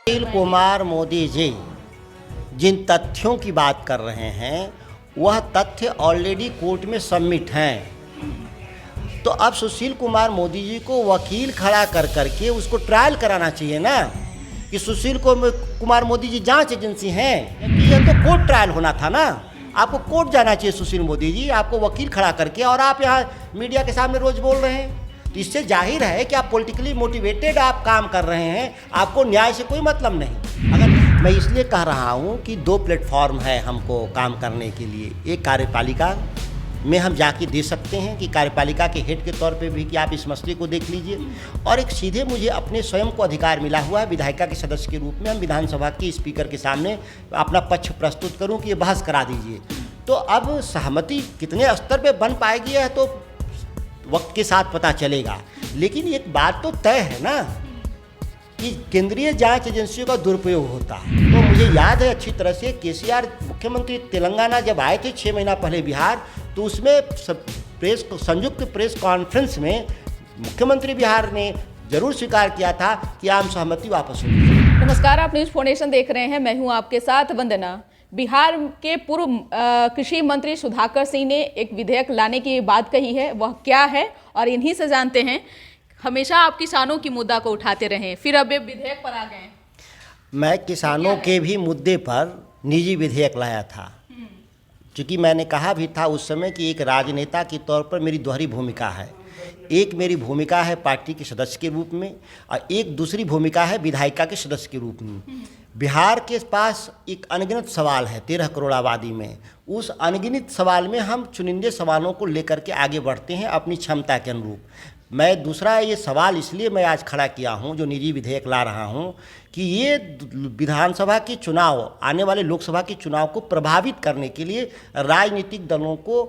सुशील कुमार मोदी जी जिन तथ्यों की बात कर रहे हैं वह तथ्य ऑलरेडी कोर्ट में सबमिट हैं। तो अब सुशील कुमार मोदी जी को वकील खड़ा कर करके उसको ट्रायल कराना चाहिए ना कि सुशील कुमार मोदी जी जांच एजेंसी हैं। यह तो कोर्ट ट्रायल होना था ना, आपको कोर्ट जाना चाहिए सुशील मोदी जी, आपको वकील खड़ा करके। और आप यहाँ मीडिया के सामने रोज बोल रहे हैं, तो इससे जाहिर है कि आप पॉलिटिकली मोटिवेटेड आप काम कर रहे हैं, आपको न्याय से कोई मतलब नहीं। अगर मैं इसलिए कह रहा हूँ कि दो प्लेटफॉर्म है हमको काम करने के लिए। एक कार्यपालिका में हम जाके दे सकते हैं कि कार्यपालिका के हेड के तौर पे भी कि आप इस मसले को देख लीजिए, और एक सीधे मुझे अपने स्वयं को अधिकार मिला हुआ है विधायिका के सदस्य के रूप में, हम विधानसभा के स्पीकर के सामने अपना पक्ष प्रस्तुत करूं कि ये बहस करा दीजिए। तो अब सहमति कितने स्तर पे बन पाएगी यह तो वक्त के साथ पता चलेगा, लेकिन एक बात तो तय है ना कि केंद्रीय जांच एजेंसियों का दुरुपयोग होता है। तो मुझे याद है अच्छी तरह से केसीआर मुख्यमंत्री तेलंगाना जब आए थे 6 महीना पहले बिहार, तो उसमें संयुक्त प्रेस कॉन्फ्रेंस में मुख्यमंत्री बिहार ने जरूर स्वीकार किया था कि आम सहमति वापस होगी। नमस्कार, आप न्यूज फाउंडेशन देख रहे हैं, मैं हूं आपके साथ वंदना। बिहार के पूर्व कृषि मंत्री सुधाकर सिंह ने एक विधेयक लाने की बात कही है, वह क्या है और इन्हीं से जानते हैं। हमेशा आप किसानों की मुद्दा को उठाते रहे, फिर अब ये विधेयक पर आ गए। मैं किसानों के भी मुद्दे पर निजी विधेयक लाया था, क्योंकि मैंने कहा भी था उस समय कि एक राजनेता के तौर पर मेरी दोहरी भूमिका है। एक मेरी भूमिका है पार्टी के सदस्य के रूप में, और एक दूसरी भूमिका है विधायिका के सदस्य के रूप में। बिहार के पास एक अनगिनत सवाल है 13 करोड़ आबादी में, उस अनगिनत सवाल में हम चुनिंदे सवालों को लेकर के आगे बढ़ते हैं अपनी क्षमता के अनुरूप। मैं दूसरा ये सवाल इसलिए मैं आज खड़ा किया हूँ, जो निजी विधेयक ला रहा हूँ, कि ये विधानसभा के चुनाव, आने वाले लोकसभा के चुनाव को प्रभावित करने के लिए राजनीतिक दलों को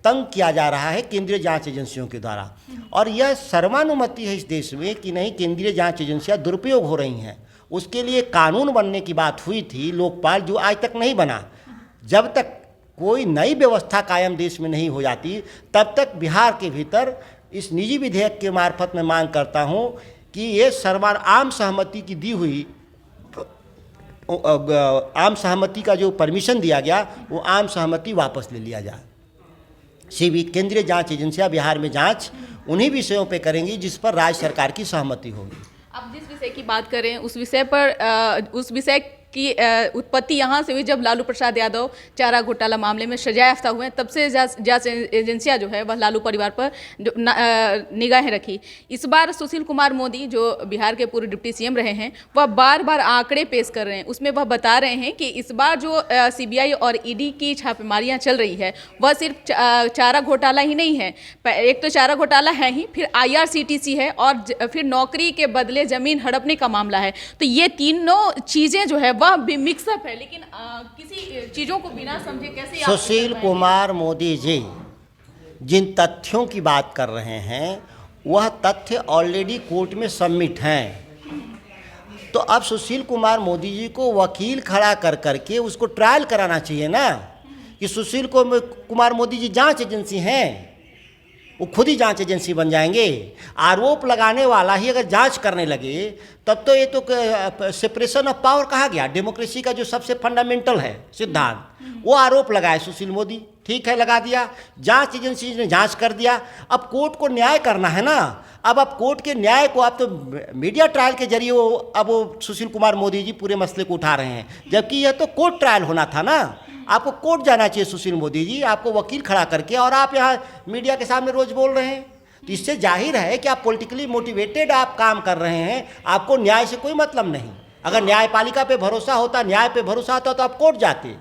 तंग किया जा रहा है केंद्रीय जांच एजेंसियों के द्वारा। और यह सर्वानुमति है इस देश में कि नहीं, केंद्रीय जांच एजेंसियां दुरुपयोग हो रही हैं। उसके लिए कानून बनने की बात हुई थी लोकपाल, जो आज तक नहीं बना। जब तक कोई नई व्यवस्था कायम देश में नहीं हो जाती तब तक बिहार के भीतर इस निजी विधेयक के मार्फत मैं मांग करता हूं कि ये आम सहमति की दी हुई आम सहमति का जो परमिशन दिया गया वो आम सहमति वापस ले लिया जाए। सीबी केंद्रीय जांच एजेंसियां बिहार में जांच उन्हीं विषयों पे करेंगी जिस पर राज्य सरकार की सहमति होगी। अब जिस विषय की बात करें उस विषय पर उस विषय की उत्पत्ति यहाँ से हुई जब लालू प्रसाद यादव चारा घोटाला मामले में सजायाफ्ता हुए, तब से जांच एजेंसियां जो है वह लालू परिवार पर निगाहें रखी। इस बार सुशील कुमार मोदी जो बिहार के पूर्व डिप्टी सीएम रहे हैं, वह बार बार आंकड़े पेश कर रहे हैं। उसमें वह बता रहे हैं कि इस बार जो सीबीआई और ईडी की छापेमारियां चल रही है वह सिर्फ चारा घोटाला ही नहीं है। एक तो चारा घोटाला है ही, फिर IRCTC है, और फिर नौकरी के बदले जमीन हड़पने का मामला है। तो ये तीनों चीजें जो है वह भी मिक्सअप है, लेकिन किसी चीजों को बिना समझे कैसे सुशील कुमार मोदी जी जिन तथ्यों की बात कर रहे हैं वह तथ्य ऑलरेडी कोर्ट में सबमिट हैं। तो अब सुशील कुमार मोदी जी को वकील खड़ा कर करके उसको ट्रायल कराना चाहिए ना कि सुशील कुमार मोदी जी जांच एजेंसी हैं, वो खुद ही जांच एजेंसी बन जाएंगे। आरोप लगाने वाला ही अगर जांच करने लगे तब तो ये तो सेपरेशन ऑफ पावर कहा गया। डेमोक्रेसी का जो सबसे फंडामेंटल है सिद्धांत, वो आरोप लगाए सुशील मोदी, ठीक है, लगा दिया, जांच एजेंसी ने जांच कर दिया। अब कोर्ट को न्याय करना है ना, अब आप कोर्ट के न्याय को आप तो मीडिया ट्रायल के जरिए वो सुशील कुमार मोदी जी पूरे मसले को उठा रहे हैं, जबकि यह तो कोर्ट ट्रायल होना था ना। आपको कोर्ट जाना चाहिए सुशील मोदी जी, आपको वकील खड़ा करके, और आप यहाँ मीडिया के सामने रोज बोल रहे हैं, तो इससे जाहिर है कि आप पॉलिटिकली मोटिवेटेड आप काम कर रहे हैं, आपको न्याय से कोई मतलब नहीं। अगर न्यायपालिका पे भरोसा होता, न्याय पे भरोसा होता तो आप कोर्ट जाते।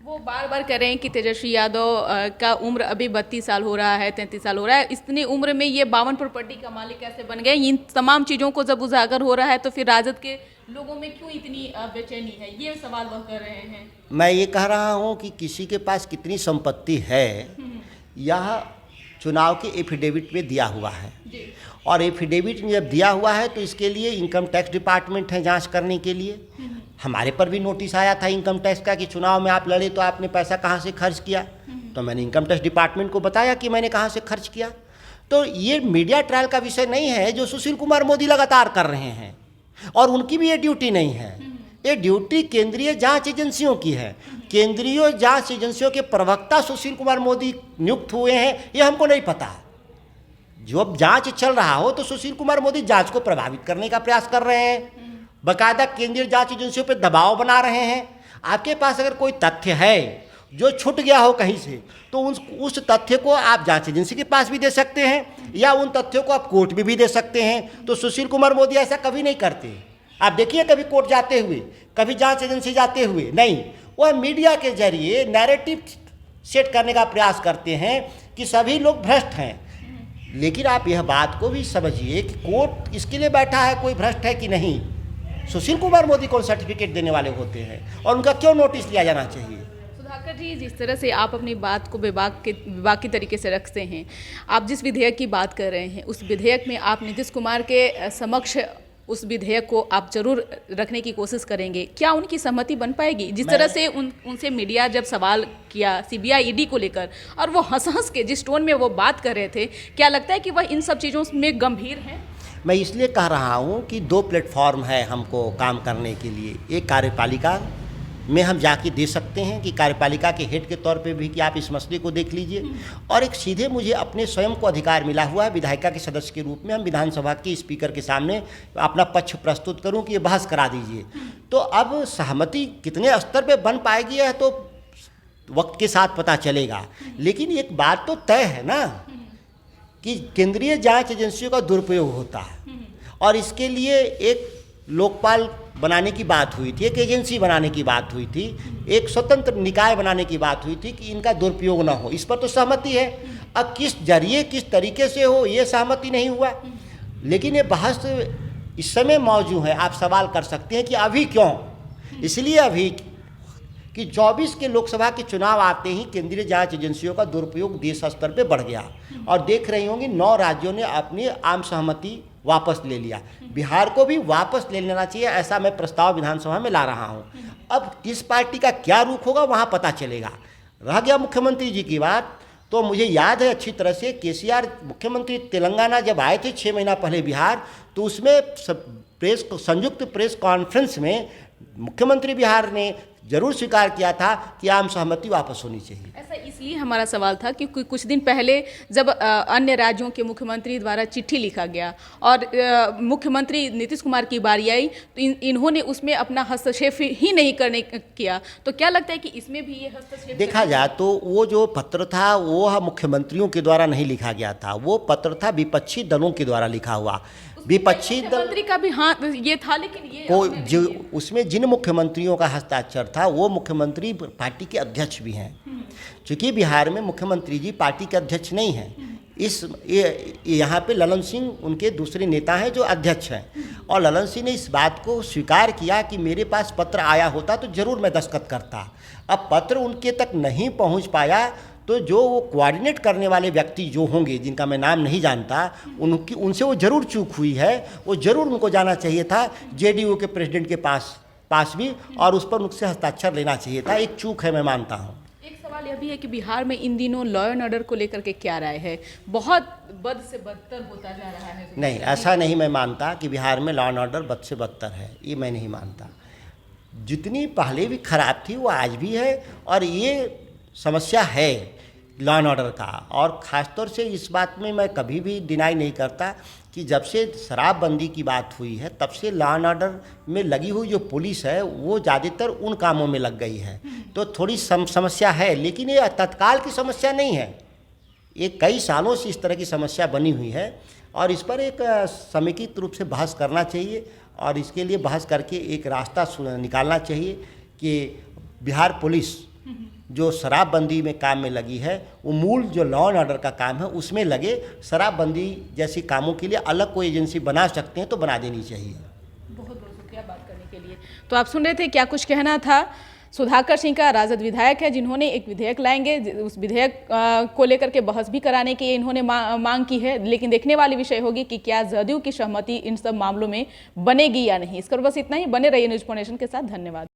वो बार बार कह रहे हैं कि तेजस्वी यादव का उम्र अभी 32 साल हो रहा है, 33 साल हो रहा है, इतनी उम्र में ये 52 प्रॉपर्टी का मालिक कैसे बन गए। इन तमाम चीज़ों को जब उजागर हो रहा है तो फिर राजद के लोगों में क्यों इतनी बेचैनी है, ये सवाल वह कर रहे हैं। मैं ये कह रहा हूँ कि किसी के पास कितनी संपत्ति है यह चुनाव के एफिडेविट में दिया हुआ है, और एफिडेविट जब दिया हुआ है तो इसके लिए इनकम टैक्स डिपार्टमेंट है जांच करने के लिए। हमारे पर भी नोटिस आया था इनकम टैक्स का कि चुनाव में आप लड़े तो आपने पैसा कहाँ से खर्च किया, तो मैंने इनकम टैक्स डिपार्टमेंट को बताया कि मैंने कहाँ से खर्च किया। तो ये मीडिया ट्रायल का विषय नहीं है जो सुशील कुमार मोदी लगातार कर रहे हैं। और उनकी भी ये ड्यूटी नहीं है, ये ड्यूटी केंद्रीय जांच एजेंसियों की है। केंद्रीय जांच एजेंसियों के प्रवक्ता सुशील कुमार मोदी नियुक्त हुए हैं, ये हमको नहीं पता। जब जांच चल रहा हो तो सुशील कुमार मोदी जांच को प्रभावित करने का प्रयास कर रहे हैं, बाकायदा केंद्रीय जांच एजेंसियों पर दबाव बना रहे हैं। आपके पास अगर कोई तथ्य है जो छूट गया हो कहीं से, तो उस तथ्य को आप जांच एजेंसी के पास भी दे सकते हैं, या उन तथ्यों को आप कोर्ट में भी दे सकते हैं। तो सुशील कुमार मोदी ऐसा कभी नहीं करते। आप देखिए कभी कोर्ट जाते हुए, कभी जांच एजेंसी जाते हुए, नहीं, वह मीडिया के जरिए नैरेटिव सेट करने का प्रयास करते हैं कि सभी लोग भ्रष्ट हैं। लेकिन आप यह बात को भी समझिए कि कोर्ट इसके लिए बैठा है कोई भ्रष्ट है कि नहीं। सुशील कुमार मोदी कौन सर्टिफिकेट देने वाले होते हैं, और उनका क्यों नोटिस लिया जाना चाहिए? सुधाकर जी, जिस तरह से आप अपनी बात को विभाग की तरीके से रखते हैं, आप जिस विधेयक की बात कर रहे हैं उस विधेयक में आप नीतीश कुमार के समक्ष उस विधेयक को आप जरूर रखने की कोशिश करेंगे। क्या उनकी सहमति बन पाएगी? जिस तरह से उनसे मीडिया जब सवाल किया सीबीआई ईडी को लेकर, और वो हंस के जिस टोन में वो बात कर रहे थे, क्या लगता है कि वह इन सब चीज़ों में गंभीर हैं? मैं इसलिए कह रहा हूँ कि दो प्लेटफॉर्म है हमको काम करने के लिए। एक कार्यपालिका में हम जाके दे सकते हैं कि कार्यपालिका के हेड के तौर पे भी कि आप इस मसले को देख लीजिए, और एक सीधे मुझे अपने स्वयं को अधिकार मिला हुआ है विधायिका के सदस्य के रूप में, हम विधानसभा के स्पीकर के सामने अपना पक्ष प्रस्तुत करूं कि ये बहस करा दीजिए। तो अब सहमति कितने स्तर पे बन पाएगी यह तो वक्त के साथ पता चलेगा। लेकिन एक बात तो तय है ना कि केंद्रीय जांच एजेंसियों का दुरुपयोग होता है, और इसके लिए एक लोकपाल बनाने की बात हुई थी, एक एजेंसी बनाने की बात हुई थी, एक स्वतंत्र निकाय बनाने की बात हुई थी कि इनका दुरुपयोग ना हो। इस पर तो सहमति है। अब किस जरिए किस तरीके से हो ये सहमति नहीं हुआ, लेकिन ये बहस इस समय मौजूद है। आप सवाल कर सकते हैं कि अभी क्यों? इसलिए अभी कि 24 के लोकसभा के चुनाव आते ही केंद्रीय जांच एजेंसियों का दुरुपयोग देश स्तर पे बढ़ गया, और देख रही होंगी 9 राज्यों ने अपनी आम सहमति वापस ले लिया। बिहार को भी वापस ले लेना चाहिए, ऐसा मैं प्रस्ताव विधानसभा में ला रहा हूं। अब किस पार्टी का क्या रुख होगा वहां पता चलेगा। रह गया मुख्यमंत्री जी की बात, तो मुझे याद है अच्छी तरह से केसीआर मुख्यमंत्री तेलंगाना जब आए थे 6 महीना पहले बिहार, तो उसमें संयुक्त प्रेस कॉन्फ्रेंस में मुख्यमंत्री बिहार ने जरूर स्वीकार किया था कि आम सहमति वापस होनी चाहिए। ऐसा इसलिए हमारा सवाल था कि कुछ दिन पहले जब अन्य राज्यों के मुख्यमंत्री द्वारा चिट्ठी लिखा गया और मुख्यमंत्री नीतीश कुमार की बारी आई, तो इन्होंने उसमें अपना हस्तक्षेप ही नहीं करने किया। तो क्या लगता है कि इसमें भी ये हस्तक्षेप देखा जाए तो वो जो पत्र था वो मुख्यमंत्रियों के द्वारा नहीं लिखा गया था, वो पत्र था विपक्षी दलों के द्वारा लिखा हुआ। विपक्षी दल मुख्यमंत्री का भी हाँ ये था, लेकिन ये को उसमें जिन मुख्यमंत्रियों का हस्ताक्षर था वो मुख्यमंत्री पार्टी के अध्यक्ष भी हैं। चूँकि बिहार में मुख्यमंत्री जी पार्टी के अध्यक्ष नहीं हैं, यहाँ पे ललन सिंह उनके दूसरे नेता हैं जो अध्यक्ष हैं, और ललन सिंह ने इस बात को स्वीकार किया कि मेरे पास पत्र आया होता तो ज़रूर मैं दस्तखत करता। अब पत्र उनके तक नहीं पहुँच पाया, तो जो वो कोऑर्डिनेट करने वाले व्यक्ति जो होंगे जिनका मैं नाम नहीं जानता, उनसे वो जरूर चूक हुई है। वो जरूर उनको जाना चाहिए था जेडीयू के प्रेसिडेंट के पास भी, और उस पर उनसे हस्ताक्षर लेना चाहिए था। एक चूक है, मैं मानता हूँ। एक सवाल यह भी है कि बिहार में इन दिनों लॉ एंड ऑर्डर को लेकर के क्या राय है? बहुत बद से बदतर होता जा रहा है। नहीं, ऐसा नहीं मैं मानता कि बिहार में लॉ एंड ऑर्डर बद से बदतर है, ये मैं नहीं मानता। जितनी पहले भी खराब थी वो आज भी है, और ये समस्या है लॉ एंड ऑर्डर का। और ख़ासतौर से इस बात में मैं कभी भी डिनाई नहीं करता कि जब से शराबबंदी की बात हुई है तब से लॉ एंड ऑर्डर में लगी हुई जो पुलिस है वो ज़्यादातर उन कामों में लग गई है। तो थोड़ी समस्या है, लेकिन ये तत्काल की समस्या नहीं है। ये कई सालों से इस तरह की समस्या बनी हुई है, और इस पर एक समेकित रूप से बहस करना चाहिए, और इसके लिए बहस करके एक रास्ता निकालना चाहिए कि बिहार पुलिस जो शराबबंदी में काम में लगी है वो मूल जो लॉ एंड ऑर्डर का काम है उसमें लगे। शराबबंदी जैसे कामों के लिए अलग कोई एजेंसी बना सकते हैं तो बना देनी चाहिए। बहुत बहुत शुक्रिया बात करने के लिए। तो आप सुन रहे थे क्या कुछ कहना था सुधाकर सिंह का, राजद विधायक है, जिन्होंने एक विधेयक लाएंगे। उस विधेयक को लेकर के बहस भी कराने की इन्होंने मांग की है, लेकिन देखने वाली विषय होगी कि क्या जदयू की सहमति इन सब मामलों में बनेगी या नहीं। इस पर बस इतना ही। बने रहिए न्यूज़ 4 नेशन के साथ। धन्यवाद।